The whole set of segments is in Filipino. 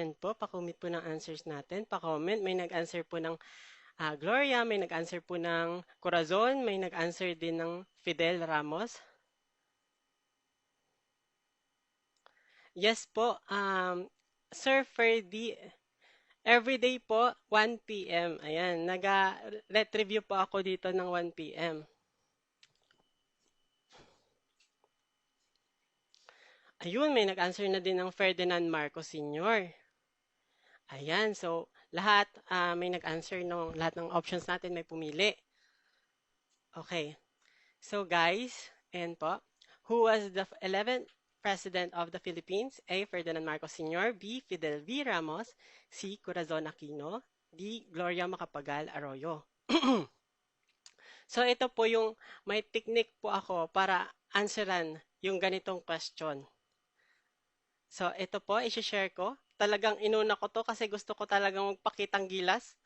Yan po, pa-comment po ng answers natin. Pa-comment, may nag-answer po ng Gloria, may nag-answer po ng Corazon, may nag-answer din ng Fidel Ramos. Yes po, Sir Ferdy, everyday po, 1 p.m. Ayan, nag-let review po ako dito ng 1 p.m. Ayun, may nag-answer na din ng Ferdinand Marcos Sr. Ayan, so lahat may nag-answer ng lahat ng options natin may pumili. Okay. So guys, and po, who was the 11th President of the Philippines? A. Ferdinand Marcos Sr. B. Fidel V. Ramos. C. Corazon Aquino. D. Gloria Macapagal Arroyo. So ito po yung may technique po ako para answeran yung ganitong question. So ito po, i-share ko. Talagang inuna ko to kasi gusto ko talagang magpakitang gilas.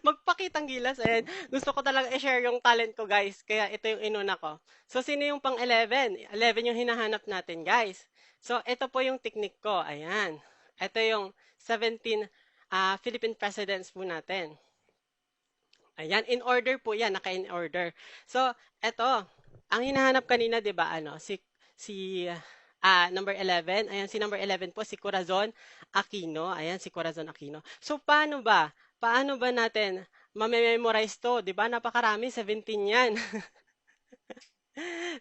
Magpakitang gilas. Ayan. Gusto ko talaga i-share yung talent ko, guys. Kaya ito yung inuna ko. So, sino yung pang 11? 11 yung hinahanap natin, guys. So, ito po yung technique ko. Ayan. Ito yung 17 Philippine presidents po natin. Ayan. In order po yan. Naka-in order. So, ito. Ang hinahanap kanina, di ba, si number 11. Ayan, si number 11 po, si Corazon Aquino. Ayan, si Corazon Aquino. So, paano ba? Paano ba natin mamemorize to? Di ba? Napakarami, 17 yan.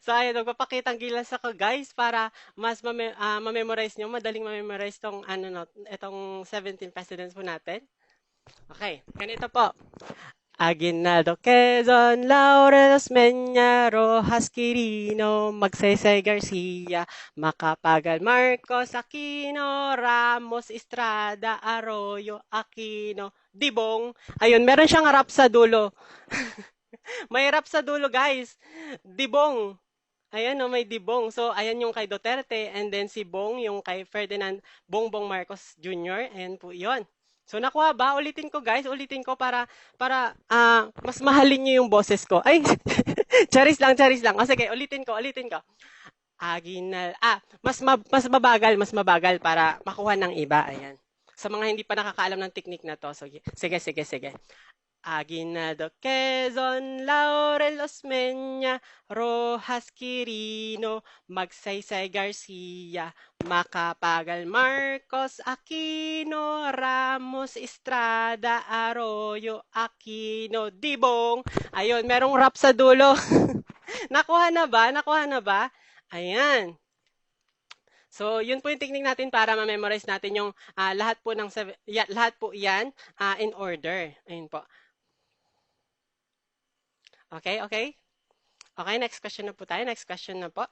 So, ayun, magpapakitang gilas ako, guys, para mas mamemorize nyo. Madaling mamemorize tong, no, itong 17 presidents po natin. Okay, ganito po. Aguinaldo, Quezon, Laurel, Osmeña, Rojas, Quirino, Magsaysay, Garcia, Macapagal, Marcos, Aquino, Ramos, Estrada, Arroyo, Aquino, Dibong. Ayun, meron siyang rap sa dulo. May rap sa dulo, guys. Dibong. Ayan, no, may dibong. So, ayan yung kay Duterte and then si Bong, yung kay Ferdinand Bongbong Marcos Jr. Ayan po yun. So, nakuha ba? Ulitin ko, guys. Ulitin ko para mas mahalin niyo yung boses ko. Ay, charis lang. O, sige, ulitin ko. Mas mabagal para makuha ng iba. Ayan. Sa mga hindi pa nakakaalam ng technique na to. So, sige. Aguinaldo, Quezon, Laurel, Osmeña, Rojas, Quirino, Magsaysay, Garcia, Macapagal, Marcos, Aquino, Ramos, Estrada, Arroyo, Aquino, Dibong. Ayun, merong rap sa dulo. Nakuha na ba? Ayan. So, yun po yung technique natin para ma-memorize natin yung lahat po yan in order. Ayun po. Okay. Okay, next question na po tayo. Next question na po.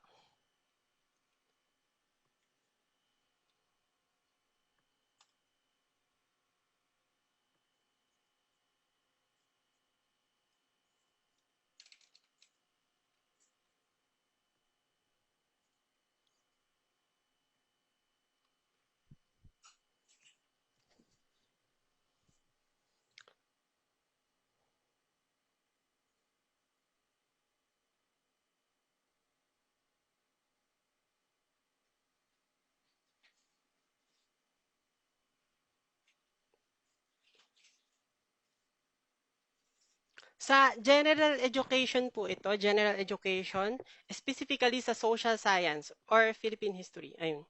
Sa general education po ito, general education, specifically sa social science or Philippine history. Ayun.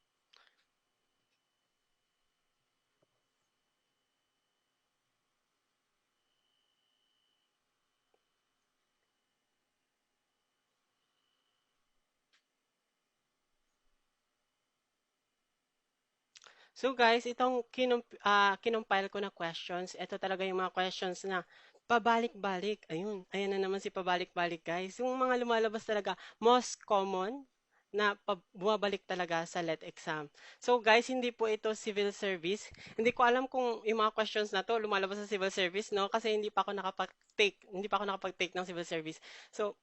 So guys, itong kinumpile ko na questions, ito talaga yung mga questions na pabalik-balik. Ayun, ayan na naman si pabalik-balik guys. Yung mga lumalabas talaga, most common na bumabalik talaga sa let exam. So guys, hindi po ito civil service. Hindi ko alam kung yung mga questions na to lumalabas sa civil service, no? Kasi hindi pa ako nakapag-take ng civil service. So,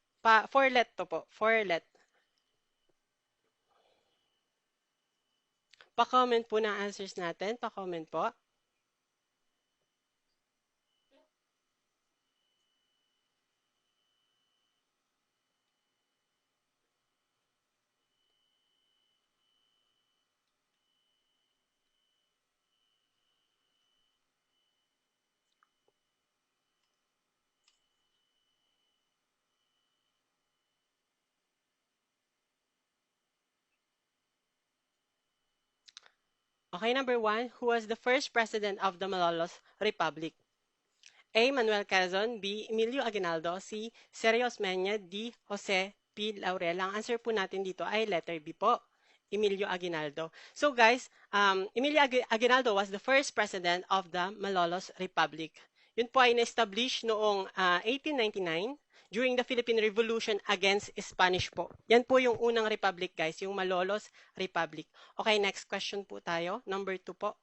for let to po, for let. Pa-comment po na answers natin, pa-comment po. Okay, number 1, who was the first president of the Malolos Republic? A. Manuel Quezon, B. Emilio Aguinaldo, C. Sergio Osmeña, D. Jose P. Laurel. Ang answer po natin dito ay letter B po, Emilio Aguinaldo. So guys, Emilio Aguinaldo was the first president of the Malolos Republic. Yun po ay na-establish noong 1899 during the Philippine Revolution against Spanish po. Yan po yung unang republic guys, yung Malolos Republic. Okay, next question po tayo. Number 2 po.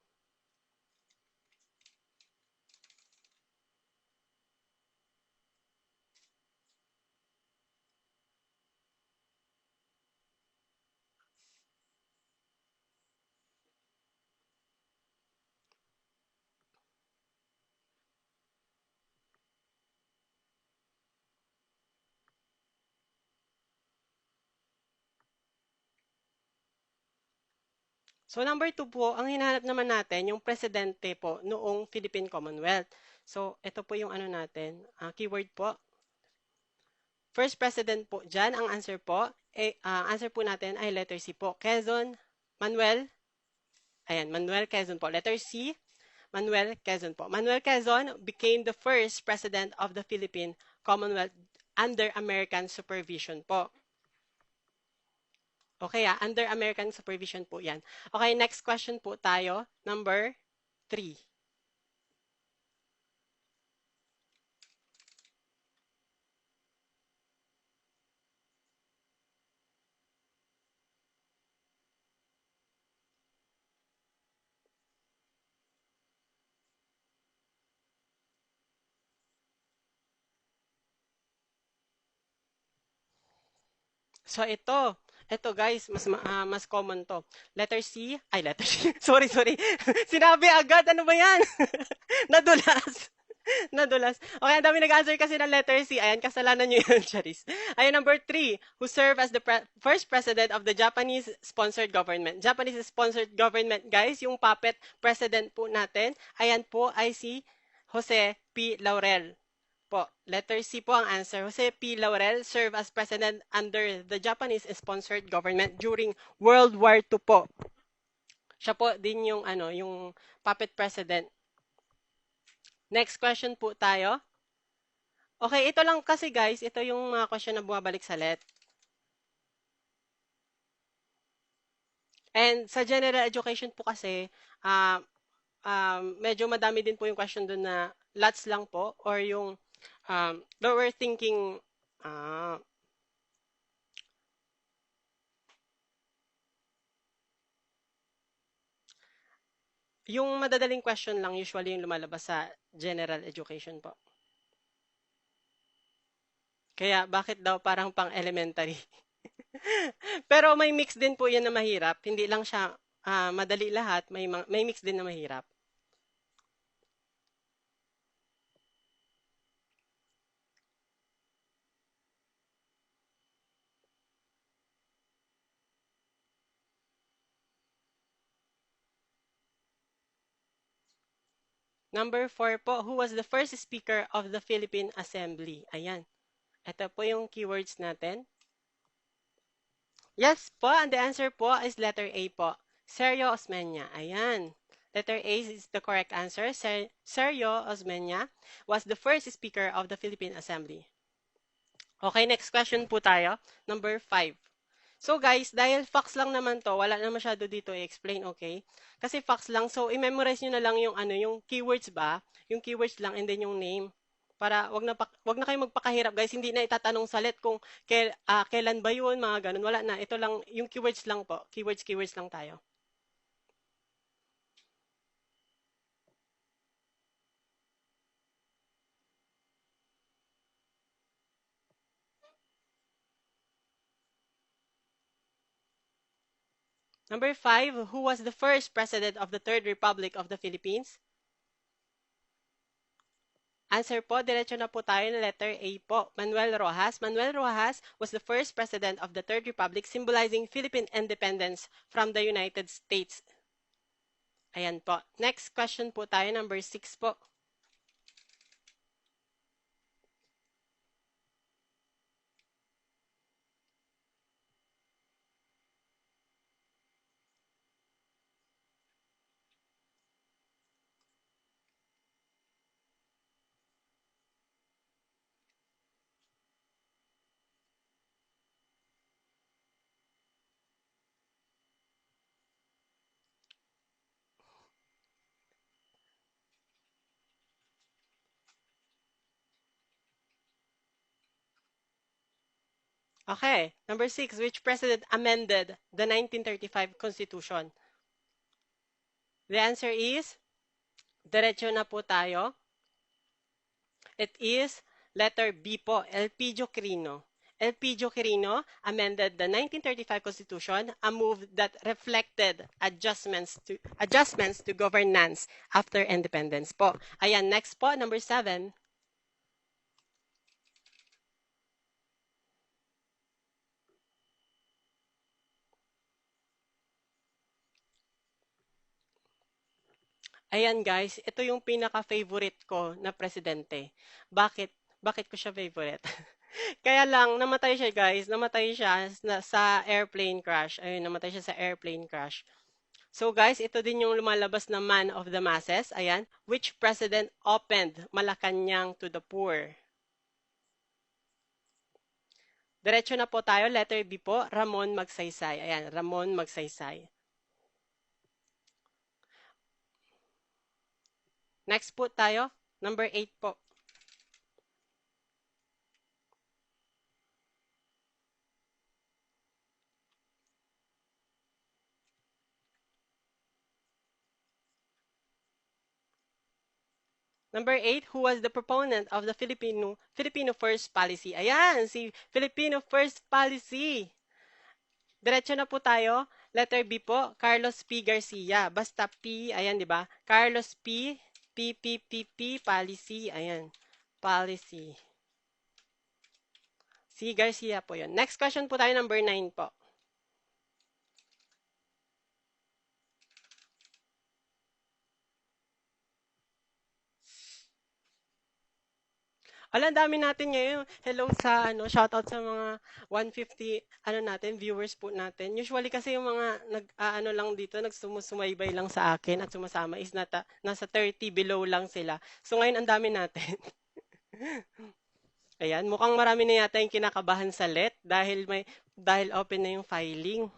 So number 2 po, ang hinahanap naman natin, yung presidente po noong Philippine Commonwealth. So ito po yung ano natin, keyword po. First president po dyan, ang answer po, answer po natin ay letter C po. Quezon, Manuel, ayan, Manuel Quezon po. Letter C, Manuel Quezon po. Manuel Quezon became the first president of the Philippine Commonwealth under American supervision po. Okay, under American supervision po yan. Okay, next question po tayo. Number 3. So ito guys, mas common to. Letter C, ay letter C. Sorry. Sinabi agad, ano ba 'yan? Nadulas. Nadulas. Okay, ang dami nag-answer kasi ng letter C. Ayan, kasalanan nyo yun, Charis. Ayan, number 3, who served as the first president of the Japanese-sponsored government. Japanese-sponsored government, guys, yung puppet president po natin, ayan po ay si Jose P. Laurel po. Letter C po ang answer. Jose P. Laurel served as president under the Japanese-sponsored government during World War II po. Siya po din yung yung puppet president. Next question po tayo. Okay, ito lang kasi guys, ito yung mga question na bumabalik sa let. And sa general education po kasi, medyo madami din po yung question doon na lots lang po or yung lower thinking yung madadaling question lang usually yung lumalabas sa general education po. Kaya bakit daw parang pang elementary? Pero may mix din po yan na mahirap. Hindi lang siya madali lahat, may mix din na mahirap. Number 4 po, who was the first speaker of the Philippine Assembly? Ayan. Ito po yung keywords natin. Yes po, and the answer po is letter A po. Sergio Osmeña. Ayan. Letter A is the correct answer. Sergio Osmeña was the first speaker of the Philippine Assembly. Okay, next question po tayo. Number 5. So guys, dahil facts lang naman to, wala na masyado dito i-explain, okay? Kasi facts lang, so i-memorize nyo na lang yung yung keywords ba? Yung keywords lang and then yung name. Para wag na kayong magpakahirap guys, hindi na itatanong sa let kung kailan ba yun, mga ganun. Wala na, ito lang, yung keywords lang po. Keywords lang tayo. Number 5, who was the first president of the Third Republic of the Philippines? Answer po, diretso na po tayo na letter A po. Manuel Rojas. Manuel Rojas was the first president of the Third Republic symbolizing Philippine independence from the United States. Ayan po. Next question po tayo, number 6 po. Okay, number 6, which president amended the 1935 Constitution? The answer is, diretso na po tayo. It is letter B po, Elpidio Quirino. Elpidio Quirino amended the 1935 Constitution, a move that reflected adjustments to governance after independence po. Ayan, next po, number 7. Ayan guys, ito yung pinaka-favorite ko na presidente. Bakit? Bakit ko siya favorite? Kaya lang, namatay siya guys. Namatay siya sa airplane crash. Ayun, namatay siya sa airplane crash. So guys, ito din yung lumalabas na man of the masses. Ayan, which president opened Malacanang to the poor? Diretso na po tayo, letter B po, Ramon Magsaysay. Ayan, Ramon Magsaysay. Next po tayo, number 8 po. Number 8, who was the proponent of the Filipino First Policy? Ayan, si Filipino First Policy. Diretso na po tayo. Letter B po, Carlos P. Garcia. Basta P, ayan, di ba? Carlos P. Policy. Ayan. Policy. Si Garcia po yun. Next question po tayo, number 9 po. Ala, dami natin ngayon. Hello sa shoutout sa mga 150 natin, viewers po natin. Usually kasi yung mga lang dito, nagsumusumaybay lang sa akin at sumasama is nasa 30 below lang sila. So ngayon ang dami natin. Ayan, mukhang marami na yata yung kinakabahan sa let dahil open na yung filing.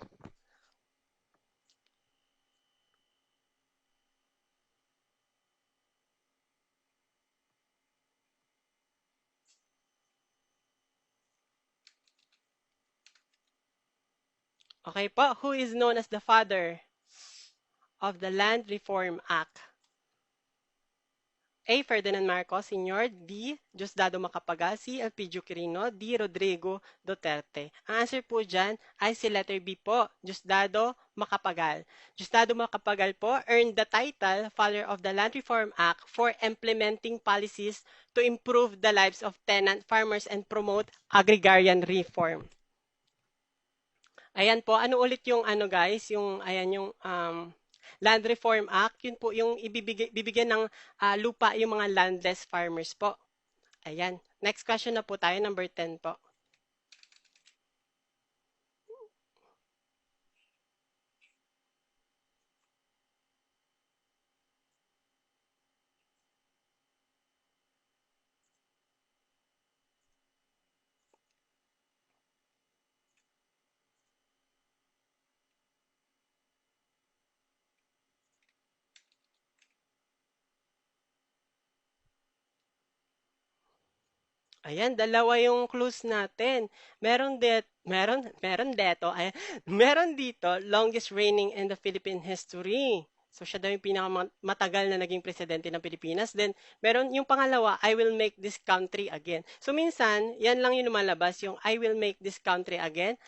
Okay po, who is known as the father of the Land Reform Act? A. Ferdinand Marcos Sr. B. Diosdado Macapagal. C. Elpidio Quirino. D. Rodrigo Duterte. Ang answer po dyan ay si letter B po, Diosdado Macapagal. Diosdado Macapagal po earned the title Father of the Land Reform Act for implementing policies to improve the lives of tenant farmers and promote agrarian reform. Ayan po, ano ulit yung guys, yung Land Reform Act, yun po yung bibigyan ng lupa yung mga landless farmers po. Ayan. Next question na po tayo, number 10 po. Ayan, dalawa yung clues natin. Meron dito, longest reigning in the Philippine history. So siya daw yung pinakamatagal na naging presidente ng Pilipinas. Then meron yung pangalawa, I will make this country again. So minsan, yan lang yung lumalabas, yung I will make this country again.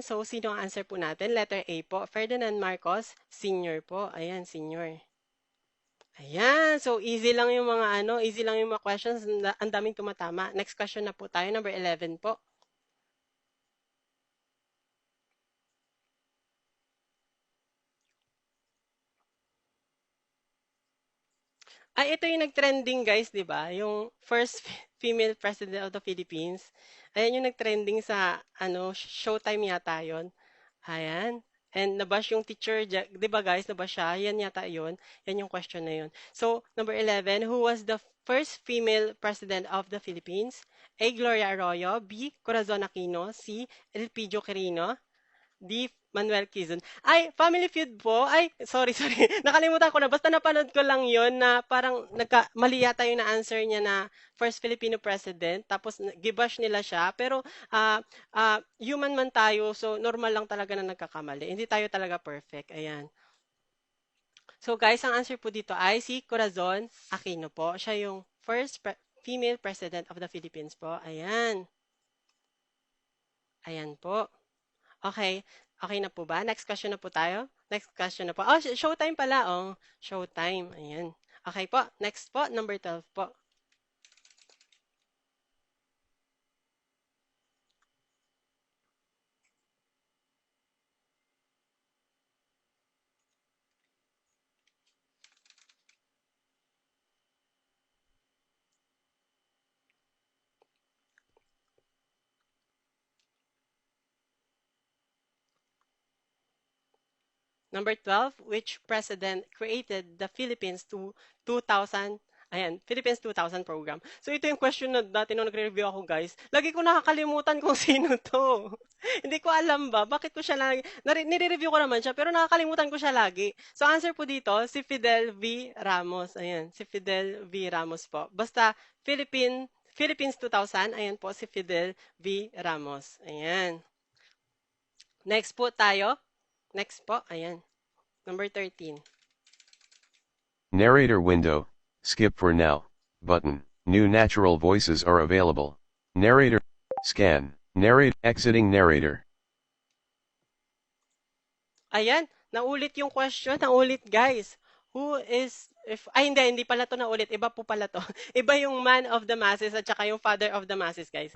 So sino ang answer po natin? Letter A po, Ferdinand Marcos Sr. po. Ayan, Sr. Ayan, so easy lang yung mga questions, ang daming tumatama. Next question na po tayo, number 11 po. Ay, ito yung nag-trending guys, di ba? Yung first female president of the Philippines. Ayan yung nag-trending sa, Showtime yata yon. Ayan. And nabash yung teacher, di ba guys, nabash siya. Yan yata yon. Yan yung question na yun. So, number 11, who was the first female president of the Philippines? A. Gloria Arroyo. B. Corazon Aquino. C. Elpidio Quirino. D. Manuel Quezon. Ay, Family Feud po. Ay, sorry, sorry. Nakalimutan ko na. Basta napanood ko lang yon na parang mali yata yung na-answer niya na first Filipino president. Tapos gibash nila siya. Pero human man tayo, so normal lang talaga na nagkakamali. Hindi tayo talaga perfect. Ayan. So guys, ang answer po dito ay si Corazon Aquino po. Siya yung first female president of the Philippines po. Ayan. Ayan po. Okay. Okay na po ba? Next question na po tayo. Next question na po. Oh, showtime pala. Oh, showtime. Ayan. Okay po. Next po, number 12 po. Number 12, which president created the Philippines to 2000, ayan, Philippines 2000 program. So ito yung question na dati nung nagre-review ako guys. Lagi ko nakakalimutan kung sino to. Hindi ko alam ba, bakit ko siya lagi, nire-review ko naman siya, pero nakakalimutan ko siya lagi. So answer po dito, si Fidel V. Ramos. Ayan, si Fidel V. Ramos po. Basta Philippines 2000, ayan po si Fidel V. Ramos. Ayan. Next po tayo. Next po, ayan. Number 13. Narrator window, skip for now, button, new natural voices are available. Narrator, scan, narrate, exiting narrator. Ayan, naulit yung question, naulit guys. Who is, hindi pala to naulit, iba po pala to. Iba yung man of the masses at saka yung father of the masses guys.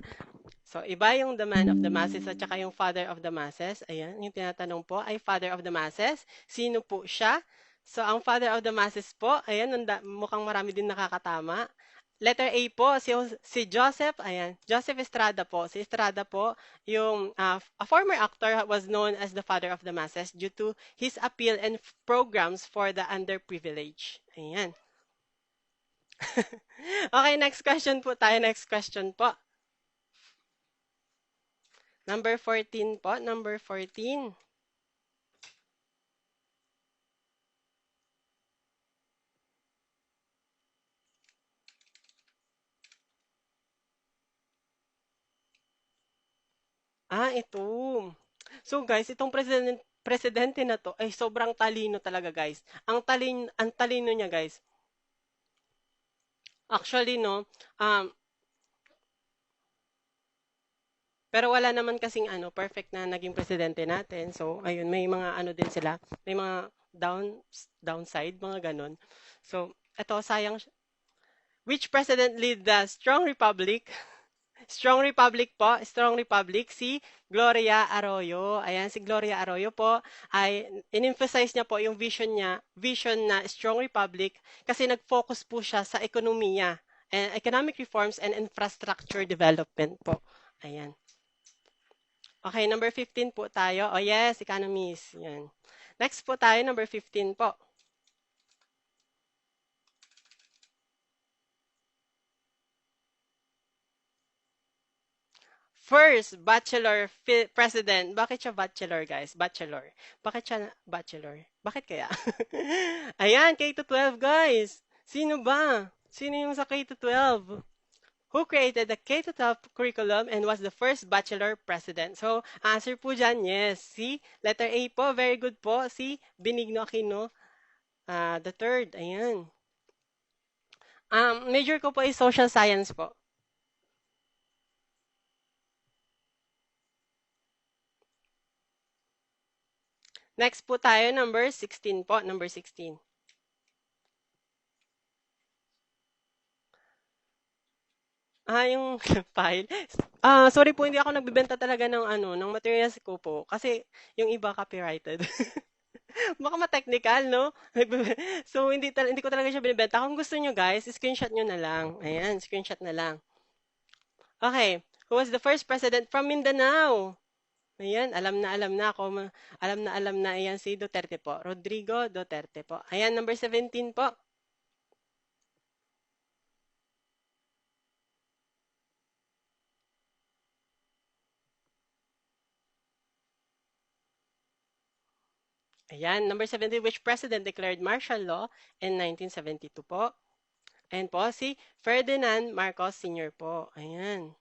So, iba yung the man of the masses at saka yung father of the masses. Ayan, yung tinatanong po ay father of the masses. Sino po siya? So, ang father of the masses po, ayan, mukhang marami din nakakatama. Letter A po, si Joseph, ayan, Joseph Estrada po. Si Estrada po, yung a former actor was known as the father of the masses due to his appeal and programs for the underprivileged. Ayan. Okay, next question po tayo. Next question po. Number 14 po, number 14. Ito. So guys, itong presidente na to ay sobrang talino talaga guys. Ang talino niya guys. Actually no, pero wala naman kasing perfect na naging presidente natin. So ayun, may mga din sila, may mga downside, mga ganun. So ito sayang, which president lead the strong republic? Strong Republic po, Strong Republic, si Gloria Arroyo. Ayan, si Gloria Arroyo po ay in-emphasize niya po yung vision na Strong Republic kasi nag-focus po siya sa ekonomiya, economic reforms and infrastructure development po. Ayan. Okay, number 15 po tayo. Oh yes, economies. Yan. Next po tayo, number 15 po. First, bachelor president. Bakit siya bachelor, guys? Bachelor. Bakit siya bachelor? Bakit kaya? Ayan, K-12, guys. Sino ba? Sino yung sa K-12? Who created the K-12 curriculum and was the first bachelor president? So, answer po dyan, yes. Si letter A po, very good po. Si Benigno Aquino, the third. Ayan. Major ko po is social science po. Next po tayo, number 16 po. Number 16. Yung file. Sorry po, hindi ako nagbebenta talaga ng ng materials ko po kasi yung iba copyrighted. Baka ma-technical, no? So hindi ko talaga siya binebenta. Kung gusto niyo guys, screenshot niyo na lang. Ayan, screenshot na lang. Okay, who was the first president from Mindanao? Ayan, alam na ako. Alam na ayan si Duterte po. Rodrigo Duterte po. Ayan, number 17 po. Ayan, number 70, which president declared martial law in 1972 po? Ayan po, si Ferdinand Marcos Sr. po. Ayan.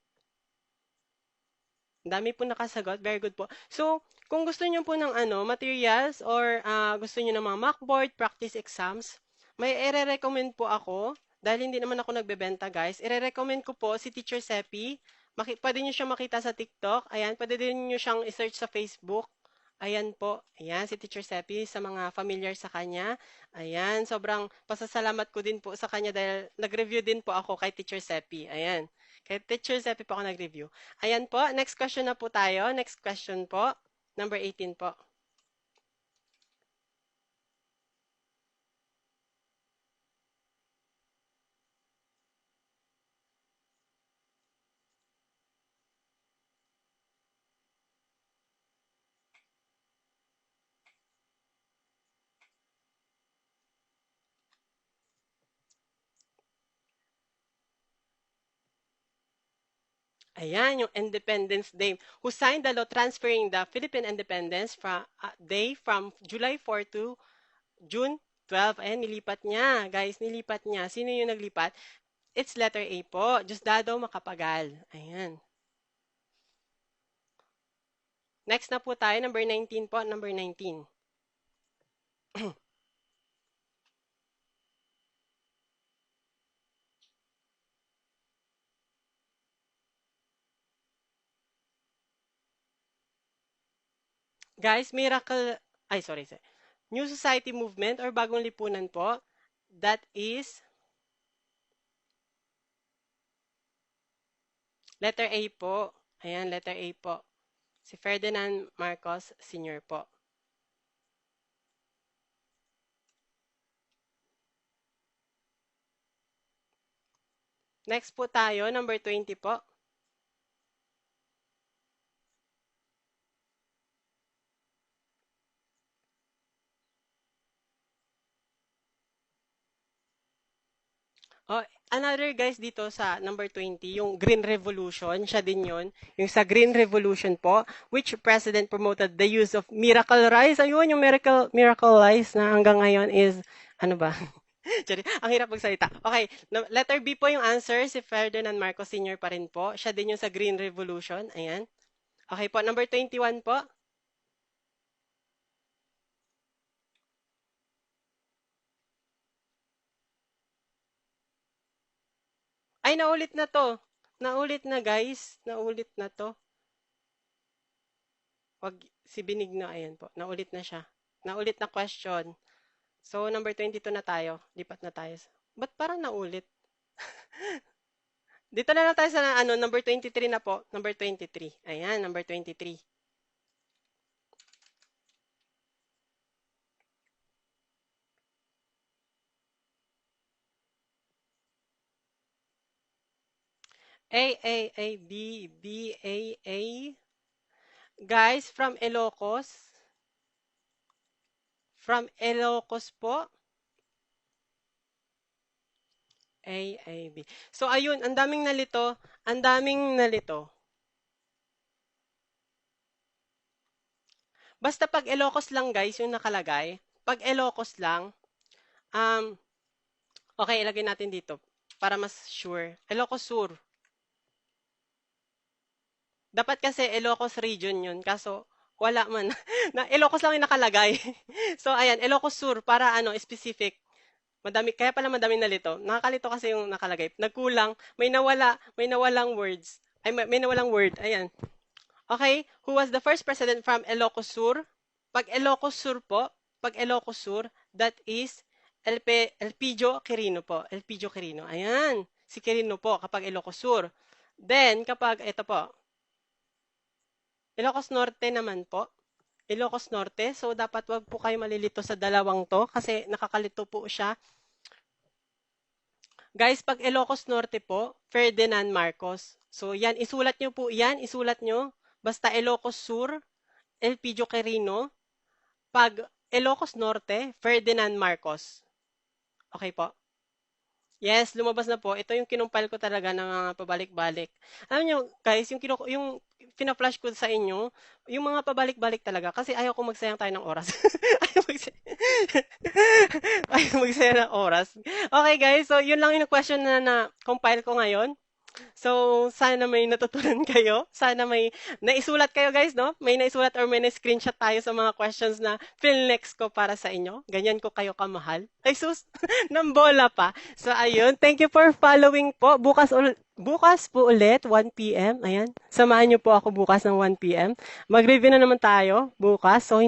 Ang dami po nakasagot. Very good po. So, kung gusto niyo po ng materials or gusto niyo ng mga mockboard, practice exams, may ire-recommend po ako. Dahil hindi naman ako nagbebenta, guys. Ire-recommend ko po si Teacher Seppi. Pwede niyo siyang makita sa TikTok. Ayan, pwede din niyo siyang i-search sa Facebook. Ayan po. Ayan, si Teacher Seppi sa mga familiar sa kanya. Ayan, sobrang pasasalamat ko din po sa kanya dahil nag-review din po ako kay Teacher Seppi. Ayan. Kay Teacher Seppi po ako nag-review. Ayan po, next question na po tayo. Next question po, number 18 po. Ayan, yung Independence Day. Who signed the law transferring the Philippine independence day from July 4 to June 12. Ayan, nilipat niya. Guys, nilipat niya. Sino yung naglipat? It's letter A po. Diosdado Macapagal. Ayan. Next na po tayo, number 19 po. Number 19. Guys, New Society Movement or Bagong Lipunan po. That is letter A po. Ayan, letter A po. Si Ferdinand Marcos Sr. po. Next po tayo, number 20 po. Oh, another guys dito sa number 20, yung Green Revolution, siya din yun. Yung sa Green Revolution po, which president promoted the use of miracle rice? Ayun, yung miracle rice na hanggang ngayon is, ano ba? Ang hirap magsalita. Okay, letter B po yung answer, si Ferdinand Marcos Sr. pa rin po. Siya din yung sa Green Revolution. Ayan. Okay po, number 21 po. Ay, naulit na to. Naulit na guys. Naulit na to. Wag si Benigno, ayan po. Naulit na siya. Naulit na question. So, number 22 na tayo. Lipat na tayo. Ba't parang naulit? Dito na lang tayo sa number 23 na po. Number 23. Ayan, number 23. A, B, A. Guys, from Ilocos. From Ilocos po. A, B. So, ayun, ang daming nalito. Ang daming nalito. Basta pag Ilocos lang, guys, yung nakalagay. Pag Ilocos lang, okay, ilagay natin dito para mas sure. Ilocos Sur. Dapat kasi Ilocos region yun, kaso wala man. Na Ilocos lang yung nakalagay. So, ayan, Ilocos Sur para specific. Madami, kaya pala madaming nalito. Nakakalito kasi yung nakalagay. Nagkulang, may nawalang words. Ay, may nawalang word. Ayan. Okay, who was the first president from Ilocos Sur? Pag Ilocos Sur po, pag Ilocos Sur, that is Elpidio Quirino po. Elpidio Quirino. Ayan. Si Quirino po kapag Ilocos Sur. Then, kapag ito po, Ilocos Norte naman po. Ilocos Norte. So, dapat wag po kayo malilito sa dalawang to kasi nakakalito po siya. Guys, pag Ilocos Norte po, Ferdinand Marcos. So, yan. Isulat nyo po yan. Isulat nyo. Basta Ilocos Sur, Elpidio Quirino. Pag Ilocos Norte, Ferdinand Marcos. Okay po? Yes, lumabas na po. Ito yung kinumpile ko talaga ng mga pabalik-balik. Alam niyo, guys, yung fina-flash ko sa inyo, yung mga pabalik-balik talaga kasi ayaw ko magsayang tayo ng oras. ayaw magsayang, ayaw magsayang ng oras. Okay, guys. So, yun lang yung question na compile ko ngayon. So, sana may natutunan kayo. Sana may naisulat kayo, guys, no? May naisulat or may na-screenshot tayo sa mga questions na next ko para sa inyo. Ganyan ko kayo kamahal. Ay, sus! Nang bola pa. So, ayun. Thank you for following po. Bukas po ulit, 1 p.m. Ayan. Samahan niyo po ako bukas ng 1 p.m. Mag-review na naman tayo bukas. So,